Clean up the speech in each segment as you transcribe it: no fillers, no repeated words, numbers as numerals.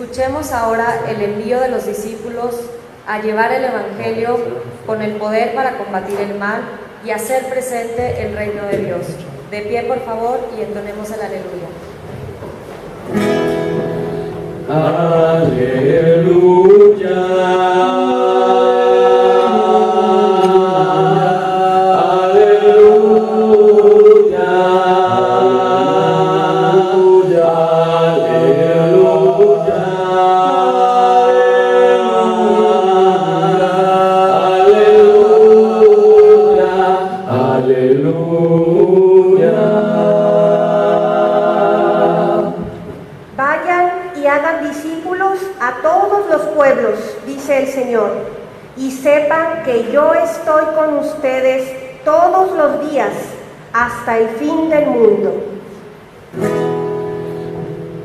Escuchemos ahora el envío de los discípulos a llevar el Evangelio con el poder para combatir el mal y hacer presente el reino de Dios. De pie, por favor, y entonemos el aleluya. Dice el Señor, y sepan que yo estoy con ustedes todos los días hasta el fin del mundo.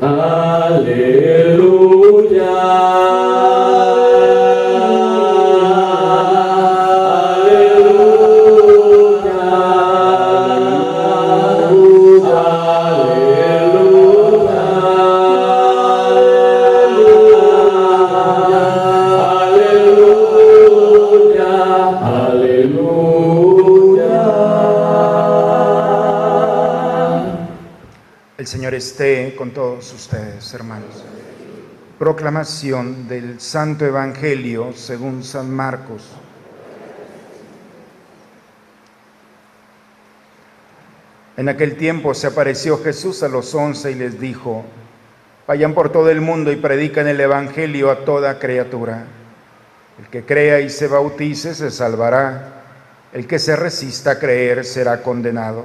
Aleluya. El Señor esté con todos ustedes, hermanos. Proclamación del Santo Evangelio según San Marcos. En aquel tiempo se apareció Jesús a los 11 y les dijo: vayan por todo el mundo y predican el Evangelio a toda criatura. El que crea y se bautice se salvará. El que se resista a creer será condenado.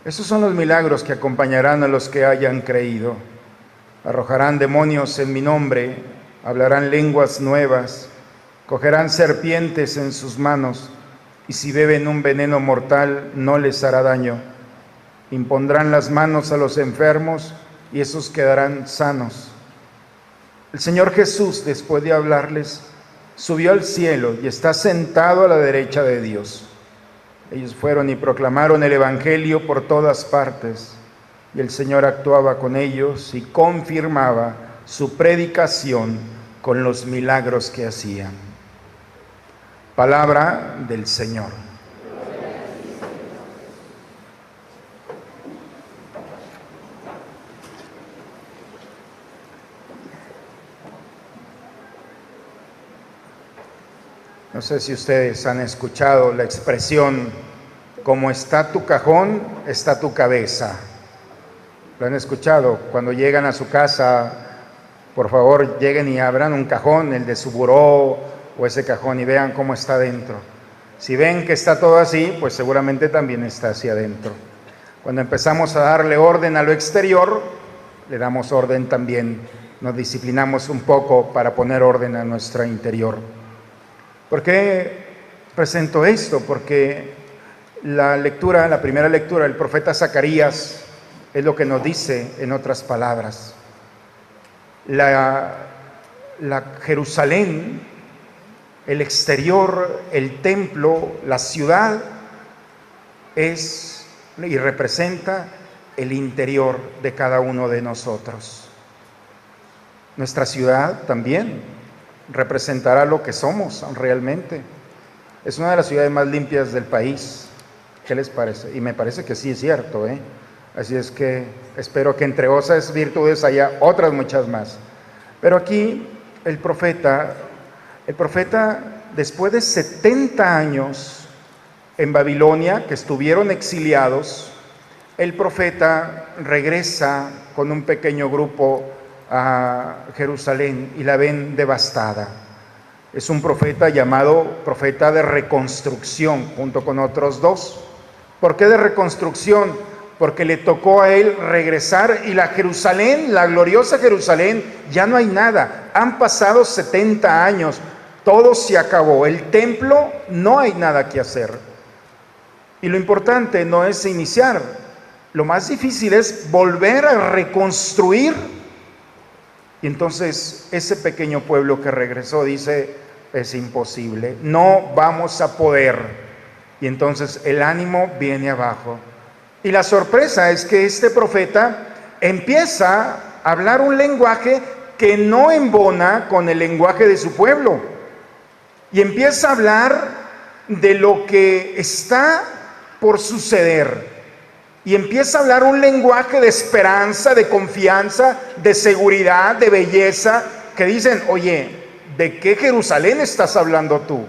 Estos son los milagros que acompañarán a los que hayan creído. Arrojarán demonios en mi nombre, hablarán lenguas nuevas, cogerán serpientes en sus manos, y si beben un veneno mortal no les hará daño. Impondrán las manos a los enfermos y esos quedarán sanos. El Señor Jesús, después de hablarles, subió al cielo y está sentado a la derecha de Dios. Ellos fueron y proclamaron el Evangelio por todas partes, y el Señor actuaba con ellos y confirmaba su predicación con los milagros que hacían. Palabra del Señor. No sé si ustedes han escuchado la expresión, como está tu cajón, está tu cabeza. ¿Lo han escuchado? Cuando llegan a su casa, por favor, lleguen y abran un cajón, el de su buró o ese cajón, y vean cómo está dentro. Si ven que está todo así, pues seguramente también está hacia adentro. Cuando empezamos a darle orden a lo exterior, le damos orden también, nos disciplinamos un poco para poner orden a nuestro interior. ¿Por qué presento esto? Porque la primera lectura del profeta Zacarías es lo que nos dice en otras palabras. La Jerusalén, el exterior, el templo, la ciudad es y representa el interior de cada uno de nosotros. Nuestra ciudad también representará lo que somos realmente. Es una de las ciudades más limpias del país. ¿Qué les parece? Y me parece que sí es cierto, ¿eh? Así es que espero que entre otras virtudes haya otras muchas más. Pero aquí el profeta, después de 70 años en Babilonia, que estuvieron exiliados, el profeta regresa con un pequeño grupo a Jerusalén y la ven devastada. Es un profeta llamado profeta de reconstrucción, junto con otros dos. ¿Por qué de reconstrucción? Porque le tocó a él regresar y la Jerusalén, la gloriosa Jerusalén, ya no hay nada. Han pasado 70 años, todo se acabó. El templo, no hay nada que hacer. Y lo importante no es iniciar, lo más difícil es volver a reconstruir. Y entonces ese pequeño pueblo que regresó dice: es imposible, no vamos a poder. Y entonces el ánimo viene abajo. Y la sorpresa es que este profeta empieza a hablar un lenguaje que no embona con el lenguaje de su pueblo. Y empieza a hablar de lo que está por suceder. Y empieza a hablar un lenguaje de esperanza, de confianza, de seguridad, de belleza, que dicen, oye, ¿de qué Jerusalén estás hablando tú?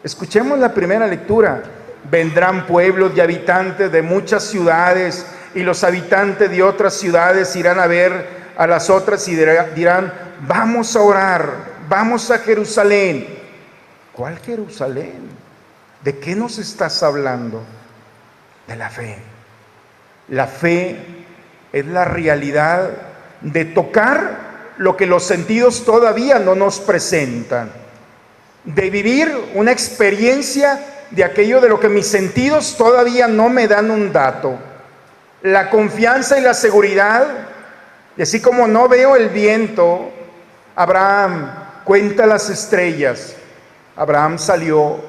Escuchemos la primera lectura. Vendrán pueblos y habitantes de muchas ciudades, y los habitantes de otras ciudades irán a ver a las otras y dirán, vamos a orar, vamos a Jerusalén. ¿Cuál Jerusalén? ¿De qué nos estás hablando? De la fe. La fe es la realidad de tocar lo que los sentidos todavía no nos presentan, de vivir una experiencia de aquello de lo que mis sentidos todavía no me dan un dato. La confianza y la seguridad, y así como no veo el viento, Abraham cuenta las estrellas. Abraham salió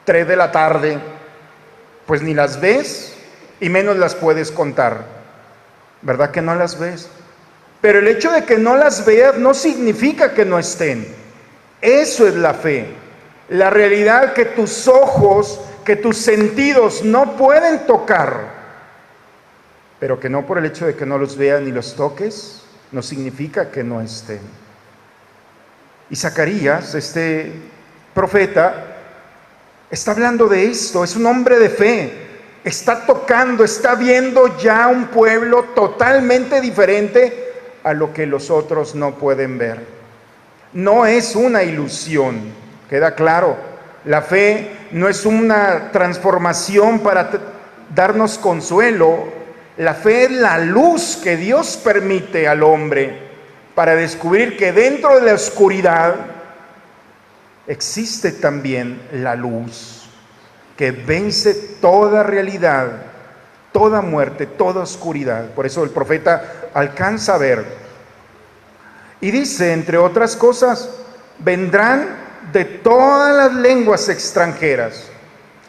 3 de la tarde, pues ni las ves y menos las puedes contar, ¿verdad que no las ves? Pero el hecho de que no las veas no significa que no estén. Eso es la fe, la realidad que tus ojos, que tus sentidos no pueden tocar, pero que no por el hecho de que no los veas ni los toques, no significa que no estén. Y Zacarías, este profeta, está hablando de esto, es un hombre de fe, está tocando, está viendo ya un pueblo totalmente diferente a lo que los otros no pueden ver. No es una ilusión, queda claro. La fe no es una transformación para darnos consuelo. La fe es la luz que Dios permite al hombre para descubrir que dentro de la oscuridad existe también la luz que vence toda realidad, toda muerte, toda oscuridad. Por eso el profeta alcanza a ver. Y dice, entre otras cosas, vendrán de todas las lenguas extranjeras.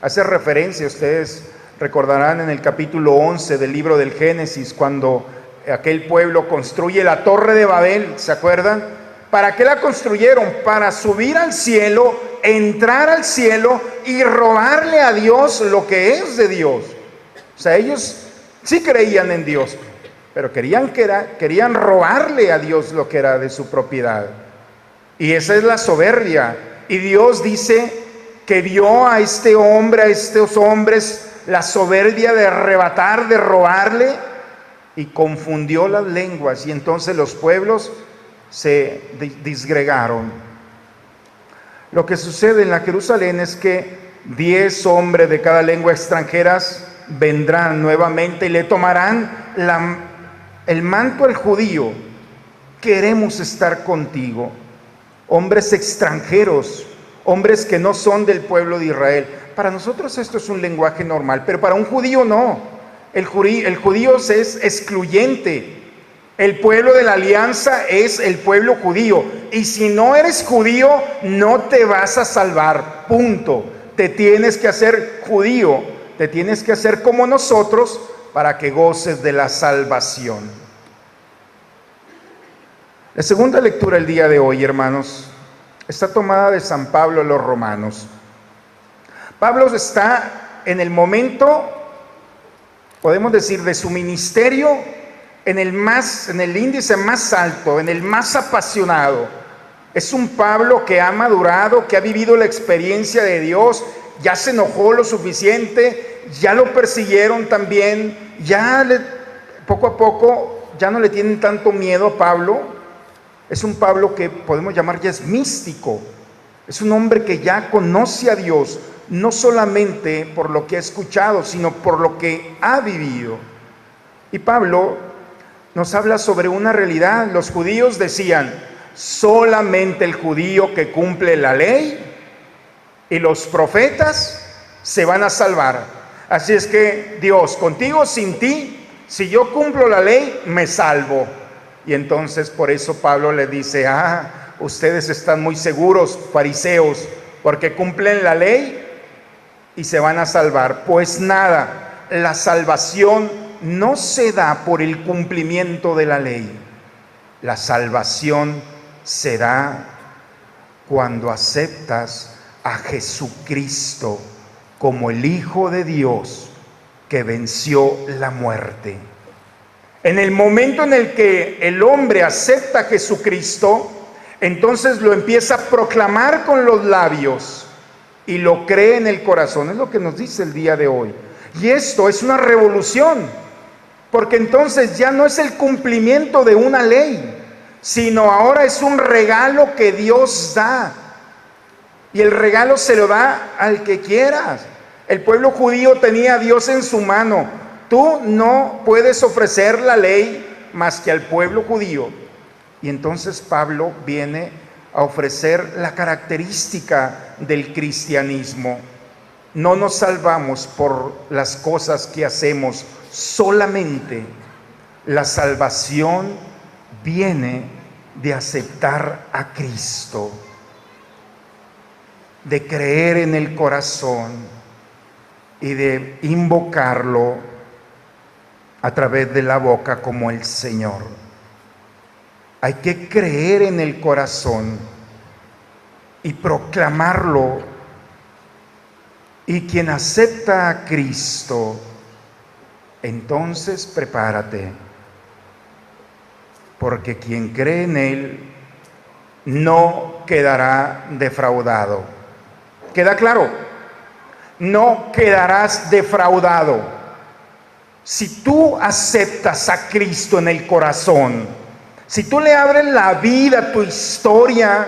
Hace referencia, ustedes recordarán en el capítulo 11 del libro del Génesis, cuando aquel pueblo construye la torre de Babel, ¿se acuerdan? ¿Para qué la construyeron? Para subir al cielo, entrar al cielo y robarle a Dios lo que es de Dios. O sea, ellos sí creían en Dios, pero querían robarle a Dios lo que era de su propiedad. Y esa es la soberbia. Y Dios dice que vio a este hombre, a estos hombres, la soberbia de arrebatar, de robarle, y confundió las lenguas, y entonces los pueblos se disgregaron. Lo que sucede en la Jerusalén es que 10 hombres de cada lengua extranjeras vendrán nuevamente y le tomarán el manto al judío. Queremos estar contigo. Hombres extranjeros, hombres que no son del pueblo de Israel. Para nosotros esto es un lenguaje normal, pero para un judío no. El judío es excluyente. El pueblo de la alianza es el pueblo judío. Y si no eres judío, no te vas a salvar. Punto. Te tienes que hacer judío. Te tienes que hacer como nosotros para que goces de la salvación. La segunda lectura el día de hoy, hermanos, está tomada de San Pablo a los Romanos. Pablo está en el momento, podemos decir, de su ministerio, en el índice más alto, en el más apasionado. Es un Pablo que ha madurado, que ha vivido la experiencia de Dios, ya se enojó lo suficiente, ya lo persiguieron también, poco a poco ya no le tienen tanto miedo a Pablo. Es un Pablo que podemos llamar ya es místico, es un hombre que ya conoce a Dios, no solamente por lo que ha escuchado, sino por lo que ha vivido. Y Pablo nos habla sobre una realidad. Los judíos decían, solamente el judío que cumple la ley y los profetas se van a salvar. Así es que Dios, contigo, sin ti, si yo cumplo la ley, me salvo. Y entonces por eso Pablo le dice, ustedes están muy seguros, fariseos, porque cumplen la ley y se van a salvar. Pues nada, la salvación no se da por el cumplimiento de la ley. La salvación se da cuando aceptas a Jesucristo como el Hijo de Dios que venció la muerte. En el momento en el que el hombre acepta a Jesucristo, entonces lo empieza a proclamar con los labios y lo cree en el corazón. Es lo que nos dice el día de hoy. Y esto es una revolución, porque entonces ya no es el cumplimiento de una ley, sino ahora es un regalo que Dios da. Y el regalo se lo da al que quieras. El pueblo judío tenía a Dios en su mano. Tú no puedes ofrecer la ley más que al pueblo judío. Y entonces Pablo viene a ofrecer la característica del cristianismo. No nos salvamos por las cosas que hacemos solamente. La salvación viene de aceptar a Cristo, de creer en el corazón y de invocarlo a través de la boca como el Señor. Hay que creer en el corazón y proclamarlo. Y quien acepta a Cristo, entonces prepárate, porque quien cree en Él no quedará defraudado. ¿Queda claro? No quedarás defraudado. Si tú aceptas a Cristo en el corazón, si tú le abres la vida a tu historia,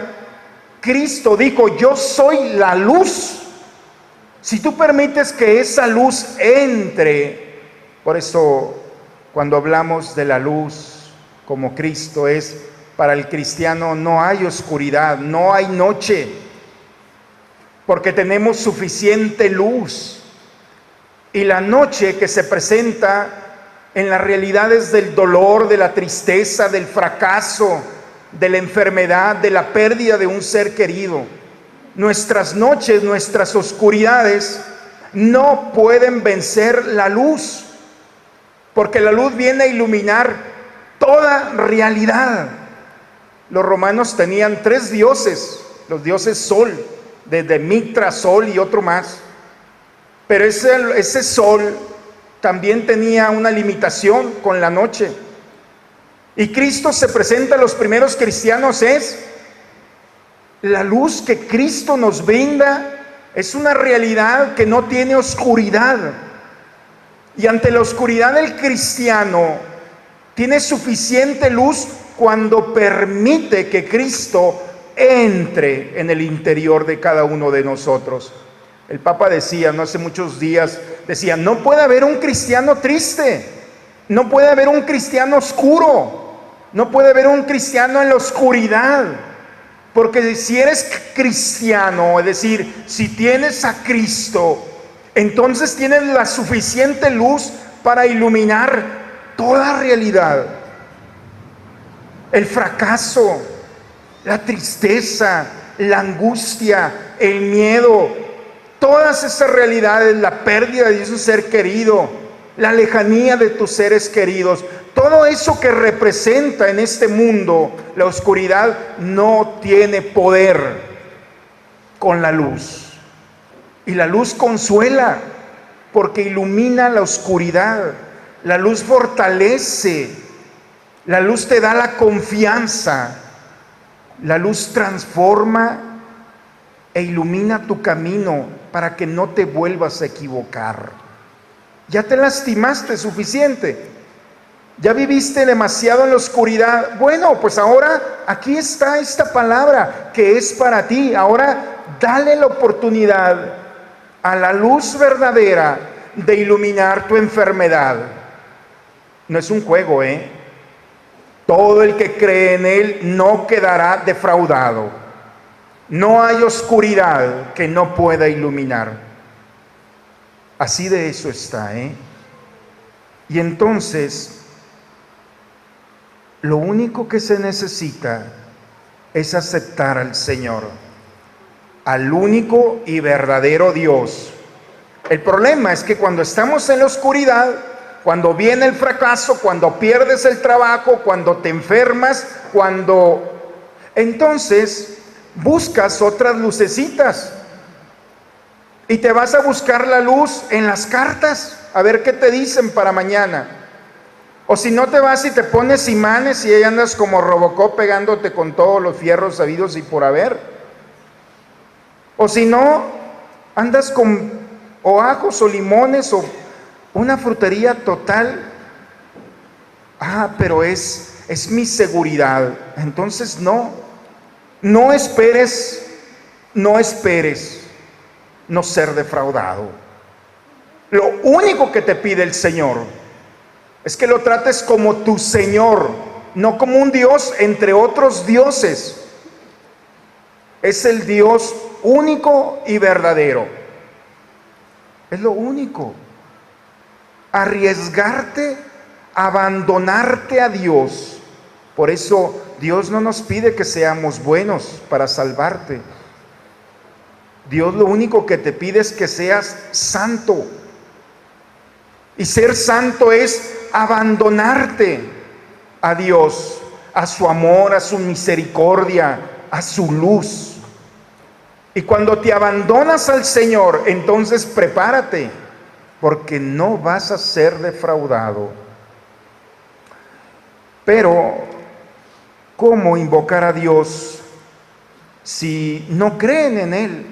Cristo dijo: yo soy la luz. Si tú permites que esa luz entre, por eso cuando hablamos de la luz como Cristo es, para el cristiano no hay oscuridad, no hay noche, porque tenemos suficiente luz. Y la noche que se presenta en las realidades del dolor, de la tristeza, del fracaso, de la enfermedad, de la pérdida de un ser querido. Nuestras noches, nuestras oscuridades no pueden vencer la luz, porque la luz viene a iluminar toda realidad. Los romanos tenían 3 dioses, los dioses Sol, desde Mitra, Sol y otro más. Pero ese Sol también tenía una limitación con la noche. Y Cristo se presenta a los primeros cristianos, es la luz que Cristo nos brinda, es una realidad que no tiene oscuridad. Y ante la oscuridad del cristiano tiene suficiente luz cuando permite que Cristo entre en el interior de cada uno de nosotros. El Papa decía, no hace muchos días, decía: no puede haber un cristiano triste, no puede haber un cristiano oscuro, no puede haber un cristiano en la oscuridad. Porque si eres cristiano, es decir, si tienes a Cristo, entonces tienes la suficiente luz para iluminar toda realidad. El fracaso, la tristeza, la angustia, el miedo, todas esas realidades, la pérdida de un ser querido, la lejanía de tus seres queridos, todo eso que representa en este mundo la oscuridad no tiene poder con la luz. Y la luz consuela porque ilumina la oscuridad. La luz fortalece. La luz te da la confianza. La luz transforma e ilumina tu camino para que no te vuelvas a equivocar. Ya te lastimaste suficiente. Ya viviste demasiado en la oscuridad. Bueno, pues ahora aquí está esta palabra que es para ti. Ahora dale la oportunidad a la luz verdadera de iluminar tu enfermedad. No es un juego, Todo el que cree en Él no quedará defraudado. No hay oscuridad que no pueda iluminar. Así de eso está, Y entonces, lo único que se necesita es aceptar al Señor, al único y verdadero Dios. El problema es que cuando estamos en la oscuridad, cuando viene el fracaso, cuando pierdes el trabajo, cuando te enfermas, cuando entonces buscas otras lucecitas y te vas a buscar la luz en las cartas, a ver qué te dicen para mañana. O si no, te vas y te pones imanes y ahí andas como Robocop pegándote con todos los fierros sabidos y por haber. O si no, andas con o ajos o limones o una frutería total. Pero es mi seguridad. Entonces no esperes no ser defraudado. Lo único que te pide el Señor es que lo trates como tu Señor, no como un Dios entre otros dioses. Es el Dios único y verdadero. Es lo único. Arriesgarte, abandonarte a Dios. Por eso Dios no nos pide que seamos buenos para salvarte. Dios lo único que te pide es que seas santo. Y ser santo es abandonarte a Dios, a su amor, a su misericordia, a su luz. Y cuando te abandonas al Señor, entonces prepárate, porque no vas a ser defraudado. Pero, ¿cómo invocar a Dios si no creen en Él?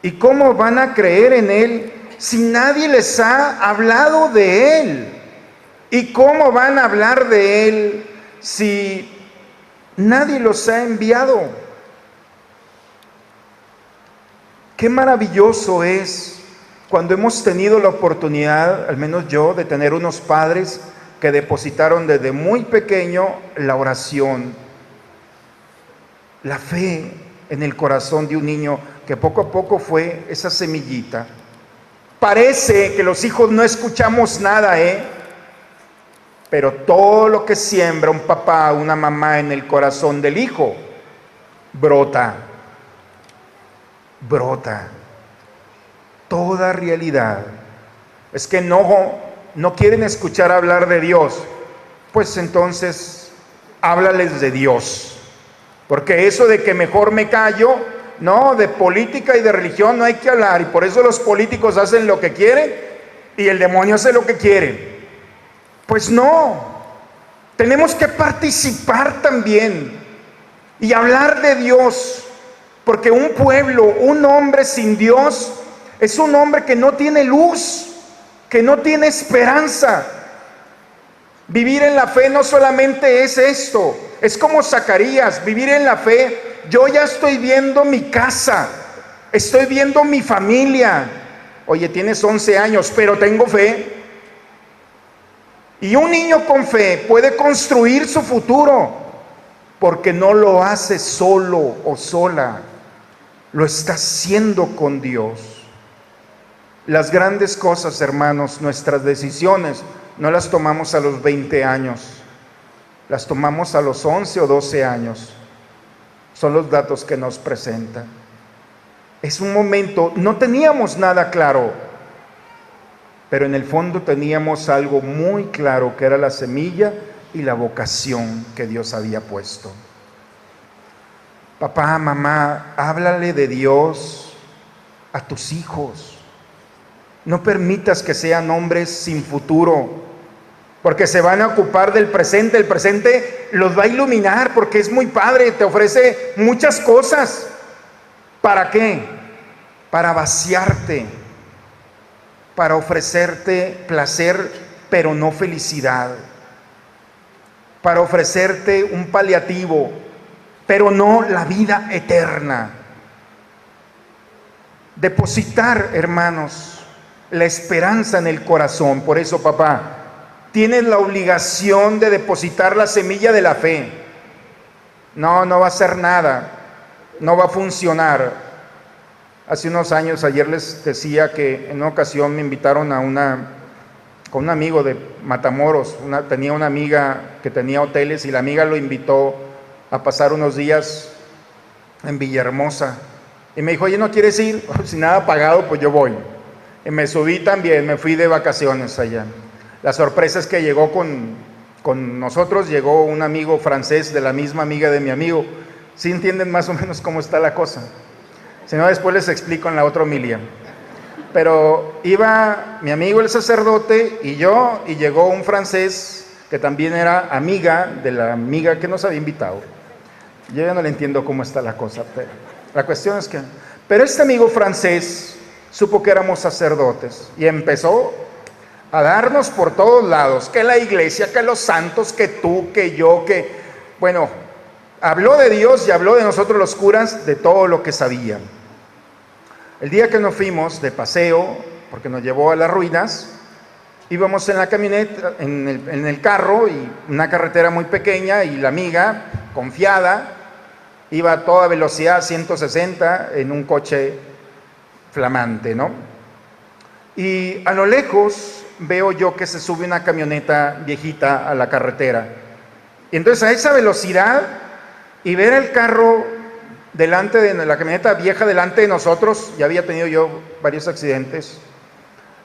¿Y cómo van a creer en Él si nadie les ha hablado de Él? ¿Y cómo van a hablar de Él si nadie los ha enviado? Qué maravilloso es cuando hemos tenido la oportunidad, al menos yo, de tener unos padres que depositaron desde muy pequeño la oración, la fe en el corazón de un niño, que poco a poco fue esa semillita. Parece que los hijos no escuchamos nada, pero todo lo que siembra un papá, una mamá en el corazón del hijo, brota. Toda realidad. Es que no quieren escuchar hablar de Dios, pues entonces háblales de Dios, porque eso de que mejor me callo, no, de política y de religión no hay que hablar, y por eso los políticos hacen lo que quieren y el demonio hace lo que quiere. Pues no, tenemos que participar también y hablar de Dios, porque un pueblo, un hombre sin Dios es un hombre que no tiene luz, que no tiene esperanza. Vivir en la fe no solamente es esto, es como Zacarías. Vivir en la fe, yo ya estoy viendo mi casa, estoy viendo mi familia. Oye, tienes 11 años, pero tengo fe. Y un niño con fe puede construir su futuro, porque no lo hace solo o sola, lo está haciendo con Dios. Las grandes cosas, hermanos, nuestras decisiones, no las tomamos a los 20 años, las tomamos a los 11 o 12 años. Son los datos que nos presentan. Es un momento, no teníamos nada claro, pero en el fondo teníamos algo muy claro, que era la semilla y la vocación que Dios había puesto. Papá, mamá, háblale de Dios a tus hijos. No permitas que sean hombres sin futuro, porque se van a ocupar del presente. El presente los va a iluminar, porque es muy padre, te ofrece muchas cosas. ¿Para qué? Para vaciarte, para ofrecerte placer, pero no felicidad, para ofrecerte un paliativo, pero no la vida eterna. Depositar, hermanos, la esperanza en el corazón. Por eso, papá, tienes la obligación de depositar la semilla de la fe. No va a hacer nada, no va a funcionar. Hace unos años, ayer les decía que en una ocasión me invitaron con un amigo de Matamoros. Tenía una amiga que tenía hoteles y la amiga lo invitó a pasar unos días en Villahermosa. Y me dijo, oye, ¿no quieres ir? Sin nada pagado, pues yo voy. Y me subí también, me fui de vacaciones allá. La sorpresa es que llegó con Con nosotros llegó un amigo francés de la misma amiga de mi amigo. ¿Sí entienden más o menos cómo está la cosa? Si no, después les explico en la otra homilía. Pero iba mi amigo el sacerdote y yo, y llegó un francés que también era amiga de la amiga que nos había invitado. Yo ya no le entiendo cómo está la cosa, pero la cuestión es que... Pero este amigo francés supo que éramos sacerdotes y empezó a darnos por todos lados, que la iglesia, que los santos, que tú, que yo, que... Bueno, habló de Dios y habló de nosotros los curas, de todo lo que sabían. El día que nos fuimos de paseo, porque nos llevó a las ruinas, íbamos en la camioneta, en el carro, y una carretera muy pequeña, y la amiga, confiada, iba a toda velocidad, 160, en un coche flamante, ¿no? Y a lo lejos veo yo que se sube una camioneta viejita a la carretera. Y entonces a esa velocidad, y ver el carro delante de la camioneta vieja delante de nosotros, ya había tenido yo varios accidentes.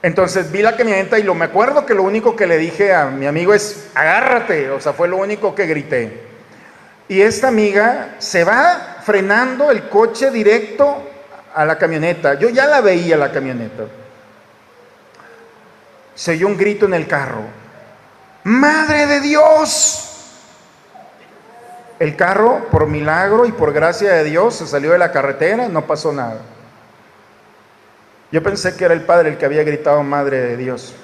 Entonces vi la camioneta y me acuerdo que lo único que le dije a mi amigo es: agárrate, o sea, fue lo único que grité. Y esta amiga se va frenando el coche directo a la camioneta. Yo ya la veía la camioneta. Se oyó un grito en el carro: ¡Madre de Dios! El carro, por milagro y por gracia de Dios, se salió de la carretera, no pasó nada. Yo pensé que era el padre el que había gritado Madre de Dios.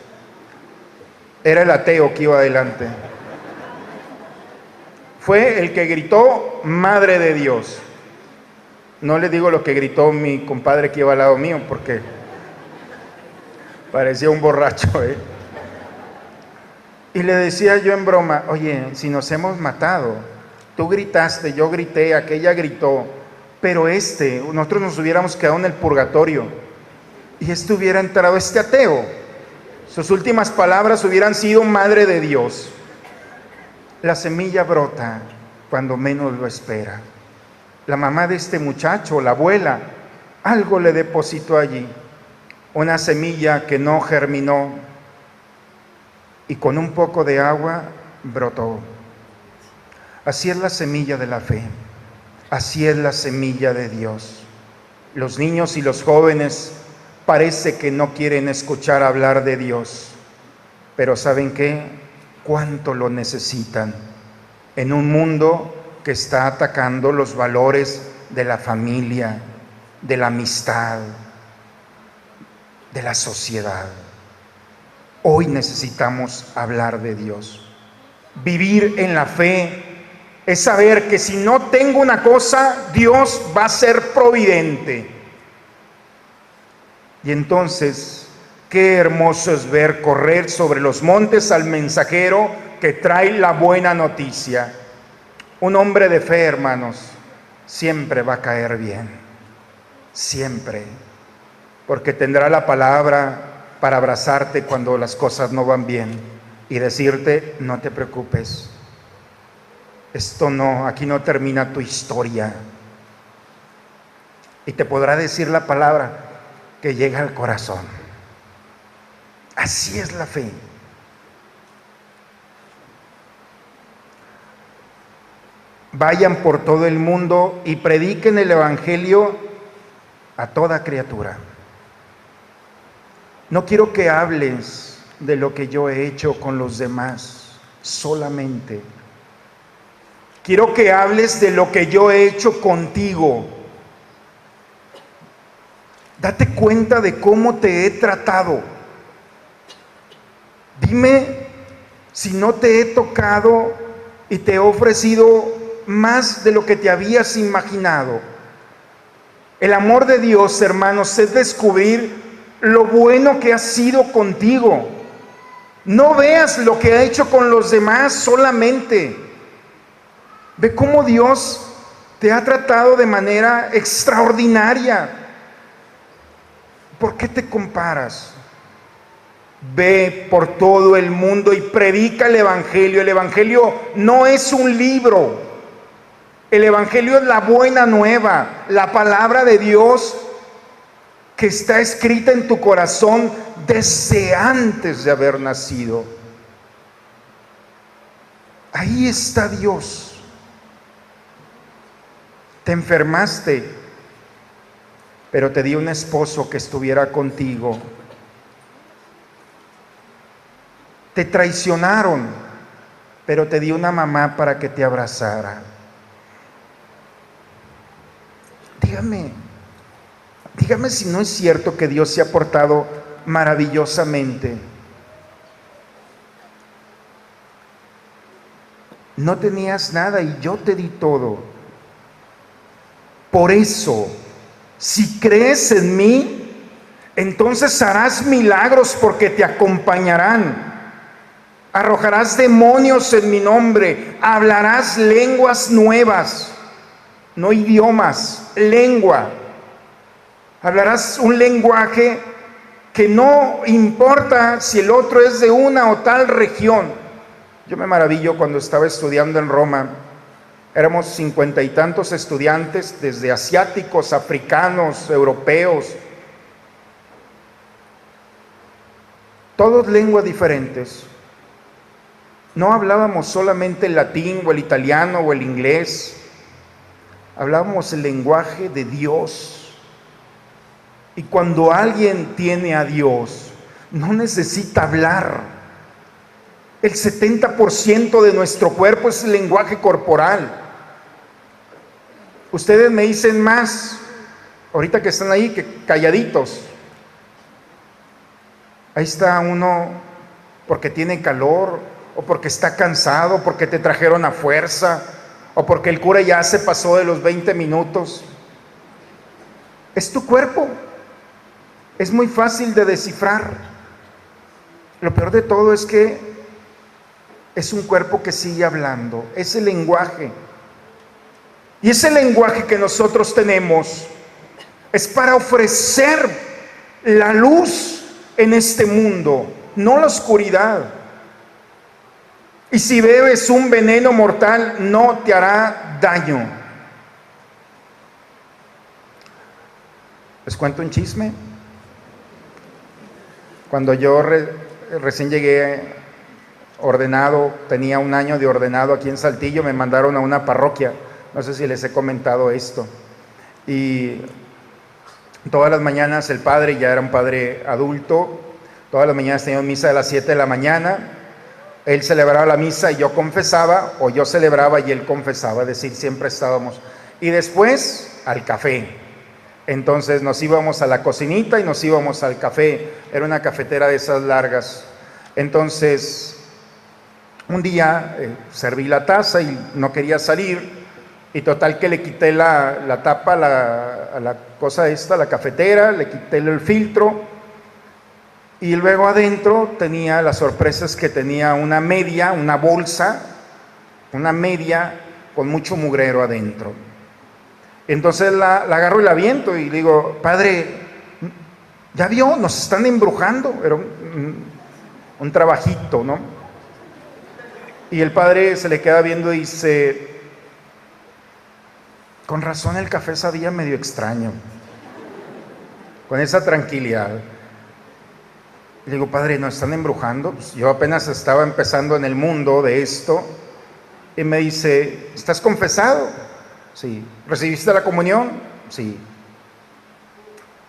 Era el ateo que iba adelante. Fue el que gritó Madre de Dios. No le digo lo que gritó mi compadre que iba al lado mío, porque parecía un borracho, ¿eh? Y le decía yo en broma: oye, si nos hemos matado, tú gritaste, yo grité, aquella gritó, pero nosotros nos hubiéramos quedado en el purgatorio y hubiera entrado este ateo. Sus últimas palabras hubieran sido Madre de Dios. La semilla brota cuando menos lo espera. La mamá de este muchacho, la abuela, algo le depositó allí, una semilla que no germinó, y con un poco de agua brotó. Así es la semilla de la fe, así es la semilla de Dios. Los niños y los jóvenes parece que no quieren escuchar hablar de Dios, pero ¿saben qué? Cuánto lo necesitan en un mundo que está atacando los valores de la familia, de la amistad, de la sociedad. Hoy necesitamos hablar de Dios. Vivir en la fe es saber que si no tengo una cosa, Dios va a ser providente. Y entonces, qué hermoso es ver correr sobre los montes al mensajero que trae la buena noticia. Un hombre de fe, hermanos, siempre va a caer bien. Siempre. Porque tendrá la palabra para abrazarte cuando las cosas no van bien y decirte: no te preocupes. Esto no, aquí no termina tu historia. Y te podrá decir la palabra que llega al corazón. Así es la fe. Vayan por todo el mundo y prediquen el evangelio a toda criatura. No quiero que hables de lo que yo he hecho con los demás solamente. Quiero que hables de lo que yo he hecho contigo. Date cuenta de cómo te he tratado. Dime si no te he tocado y te he ofrecido más de lo que te habías imaginado. El amor de Dios, hermanos, es descubrir lo bueno que ha sido contigo. No veas lo que ha hecho con los demás solamente. Ve cómo Dios te ha tratado de manera extraordinaria. ¿Por qué te comparas? Ve por todo el mundo y predica el evangelio. El evangelio no es un libro. El evangelio es la buena nueva, la palabra de Dios que está escrita en tu corazón desde antes de haber nacido. Ahí está Dios. Te enfermaste, pero te di un esposo que estuviera contigo. Te traicionaron, pero te di una mamá para que te abrazara. Dígame si no es cierto que Dios se ha portado maravillosamente. No tenías nada y yo te di todo. Por eso, si crees en mí, entonces harás milagros porque te acompañarán. Arrojarás demonios en mi nombre, hablarás lenguas nuevas, no idiomas, lengua. Hablarás un lenguaje que no importa si el otro es de una o tal región. Yo me maravillo cuando estaba estudiando en Roma. Éramos 50 y tantos estudiantes, desde asiáticos, africanos, europeos. Todos lenguas diferentes. No hablábamos solamente el latín o el italiano o el inglés. Hablábamos el lenguaje de Dios. Y cuando alguien tiene a Dios, no necesita hablar. El 70% de nuestro cuerpo es el lenguaje corporal. Ustedes me dicen más, ahorita que están ahí, que calladitos. Ahí está uno porque tiene calor, o porque está cansado, porque te trajeron a fuerza, o porque el cura ya se pasó de los 20 minutos. Es tu cuerpo. Es muy fácil de descifrar. Lo peor de todo es que es un cuerpo que sigue hablando, ese lenguaje. Y ese lenguaje que nosotros tenemos es para ofrecer la luz en este mundo, no la oscuridad. Y si bebes un veneno mortal, no te hará daño. ¿Les cuento un chisme? Cuando yo recién llegué ordenado, tenía 1 año de ordenado aquí en Saltillo, me mandaron a una parroquia, no sé si les he comentado esto, y todas las mañanas el padre, ya era un padre adulto, todas las mañanas teníamos misa a las 7 de la mañana, él celebraba la misa y yo confesaba, o yo celebraba y él confesaba, es decir, siempre estábamos, y después al café. Entonces nos íbamos a la cocinita y nos íbamos al café, era una cafetera de esas largas. Entonces un día serví la taza y no quería salir, y total que le quité la tapa a la cosa esta, la cafetera, le quité el filtro, y luego adentro tenía las sorpresas que tenía una media, una bolsa, una media con mucho mugrero adentro. Entonces la agarro y la aviento y digo, padre, ¿ya vio? Nos están embrujando. Era un trabajito, ¿no? Y el padre se le queda viendo y dice, con razón el café sabía medio extraño, con esa tranquilidad. Le digo, padre, ¿nos están embrujando? Pues yo apenas estaba empezando en el mundo de esto. Y me dice, ¿estás confesado? Sí. ¿Recibiste la comunión? Sí.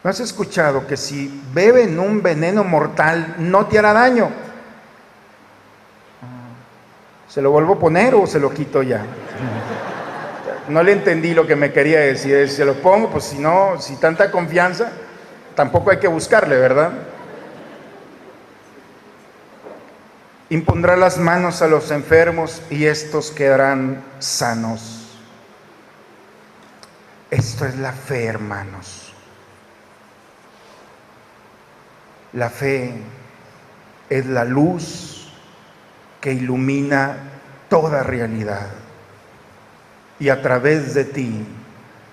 ¿No has escuchado que si beben un veneno mortal no te hará daño? ¿Se lo vuelvo a poner o se lo quito ya? No le entendí lo que me quería decir. Se lo pongo, pues si no, si tanta confianza, tampoco hay que buscarle, ¿verdad? Impondrá las manos a los enfermos y estos quedarán sanos. Esto es la fe, hermanos. La fe es la luz que ilumina toda realidad. Y a través de ti,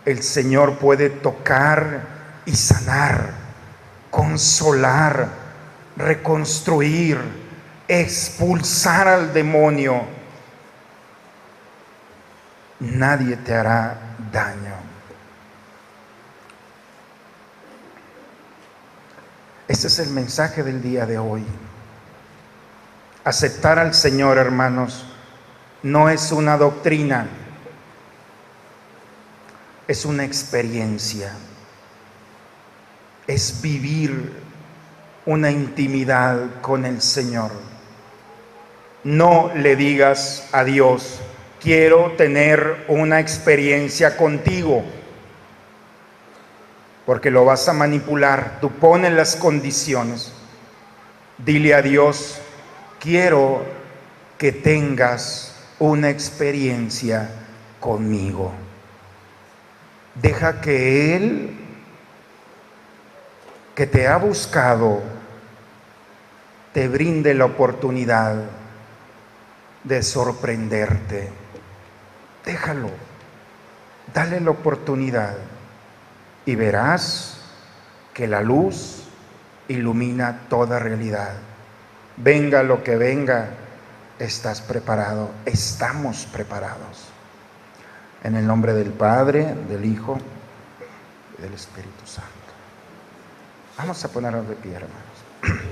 el Señor puede tocar y sanar, consolar, reconstruir, expulsar al demonio. Nadie te hará daño. Ese es el mensaje del día de hoy. Aceptar al Señor, hermanos, no es una doctrina, es una experiencia, es vivir una intimidad con el Señor. No le digas a Dios, quiero tener una experiencia contigo, porque lo vas a manipular. Tú pones las condiciones. Dile a Dios, quiero que tengas una experiencia conmigo. Deja que Él, que te ha buscado, te brinde la oportunidad de sorprenderte. Déjalo, dale la oportunidad y verás que la luz ilumina toda realidad. Venga lo que venga, estás preparado, estamos preparados. En el nombre del Padre, del Hijo y del Espíritu Santo. Vamos a ponernos de pie, hermanos.